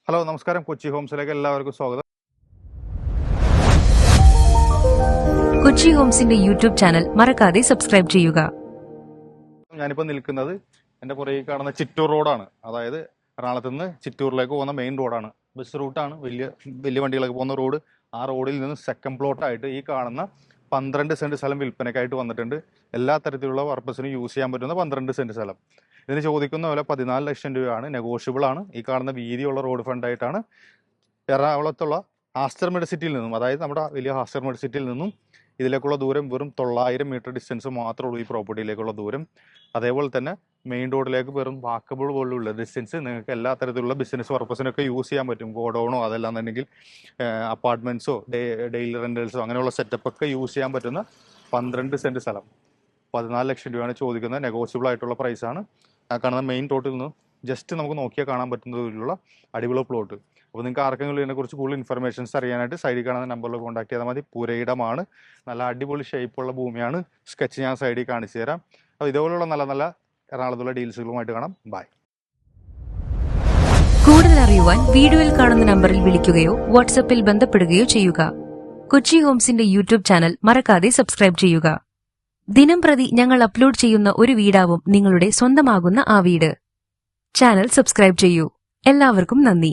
Hello നമസ്കാരം, കൊച്ചി ഹോംസിലേക്ക് എല്ലാവർക്കും സ്വാഗതം. കൊച്ചി ഹോംസിന്റെ യൂട്യൂബ് ചാനൽ മറക്കാതെ സബ്സ്ക്രൈബ് ചെയ്യുക. ഞാനിപ്പോൾ നിൽക്കുന്നത് എൻ്റെ പുറകെ കാണുന്ന ചിറ്റൂർ റോഡാണ്. അതായത് എറണാകുളത്ത് നിന്ന് ചിറ്റൂരിലേക്ക് പോകുന്ന മെയിൻ റോഡാണ്. ബസ് റൂട്ടാണ്, വലിയ വലിയ വണ്ടികളൊക്കെ പോകുന്ന റോഡ്. ആ റോഡിൽ നിന്ന് സെക്കൻഡ് പ്ലോട്ടായിട്ട് ഈ കാണുന്ന 12 സെന്റ് സ്ഥലം വിൽപ്പനയ്ക്കായിട്ട് വന്നിട്ടുണ്ട്. എല്ലാ തരത്തിലുള്ള പർപ്പസിനും യൂസ് ചെയ്യാൻ പറ്റുന്ന 12 സെന്റ് സ്ഥലം. ഇതിന് ചോദിക്കുന്ന വില 14 ലക്ഷം രൂപയാണ്. നെഗോഷ്യബിൾ ആണ്. ഈ കാണുന്ന വീതിയുള്ള റോഡ് ഫണ്ടായിട്ടാണ് എറണാകുളത്തുള്ള ആസ്റ്റർ മെഡിസിറ്റിയിൽ നിന്നും, അതായത് നമ്മുടെ വലിയ ആസ്റ്റർ മെഡിസിറ്റിയിൽ നിന്നും ഇതിലേക്കുള്ള ദൂരം വെറും 900 മീറ്റർ ഡിസ്റ്റൻസ് മാത്രമേ ഉള്ളൂ ഈ പ്രോപ്പർട്ടിയിലേക്കുള്ള ദൂരം. അതേപോലെ തന്നെ മെയിൻ റോഡിലേക്ക് വെറും വാക്കബിൾ പോലുള്ള ഡിസ്റ്റൻസ്. നിങ്ങൾക്ക് എല്ലാ തരത്തിലുള്ള ബിസിനസ് പർപ്പസിനൊക്കെ യൂസ് ചെയ്യാൻ പറ്റും. ഗോഡൗണോ അതല്ലാന്നുണ്ടെങ്കിൽ അപ്പാർട്ട്മെൻറ്റ്സോ ഡെയിലി റെൻ്റൽസോ അങ്ങനെയുള്ള സെറ്റപ്പൊക്കെ യൂസ് ചെയ്യാൻ പറ്റുന്ന 12 സെൻറ്റ് സ്ഥലം 14 ലക്ഷം രൂപയാണ് ചോദിക്കുന്നത്. നെഗോഷ്യബിൾ ആയിട്ടുള്ള പ്രൈസാണ്. ആ കാണുന്ന മെയിൻ റോഡിൽ നിന്ന് ജസ്റ്റ് നമുക്ക് നോക്കിയാൽ കാണാൻ പറ്റുന്നതിലുള്ള അടിപൊളി പ്ലോട്ട്. അപ്പോൾ നിങ്ങൾക്ക് ആർക്കെങ്കിലും ഇതിനെക്കുറിച്ച് കൂടുതൽ ഇൻഫർമേഷൻസ് അറിയാനായിട്ട് സൈഡിൽ കാണുന്ന നമ്പറിൽ കോൺടാക്ട് ചെയ്താൽ മതി. പുരയിടമാണ്, നല്ല അടിപൊളി ഷേപ്പുള്ള ഭൂമിയാണ്. സ്കെച്ച് ഞാൻ സൈഡിൽ കാണിച്ചു തരാം. അപ്പോൾ ഇതുപോലുള്ള നല്ല നല്ല എറണാകുളത്തുള്ള ഡീൽസുകളുമായിട്ട് കാണാം. ബൈ. കൂടുതൽ അറിയുവാൻ വീഡിയോയിൽ കാണുന്ന നമ്പറിൽ വിളിക്കുകയോ വാട്സ്ആപ്പിൽ ബന്ധപ്പെടുകയോ ചെയ്യുക. കൊച്ചി ഹോംസിന്റെ യൂട്യൂബ് ചാനൽ മറക്കാതെ സബ്സ്ക്രൈബ് ചെയ്യുക. ദിനം പ്രതി ഞങ്ങൾ അപ്ലോഡ് ചെയ്യുന്ന ഒരു വീടാവും നിങ്ങളുടെ സ്വന്തമാകുന്ന ആ വീട്. ചാനൽ സബ്സ്ക്രൈബ് ചെയ്യൂ. എല്ലാവർക്കും നന്ദി.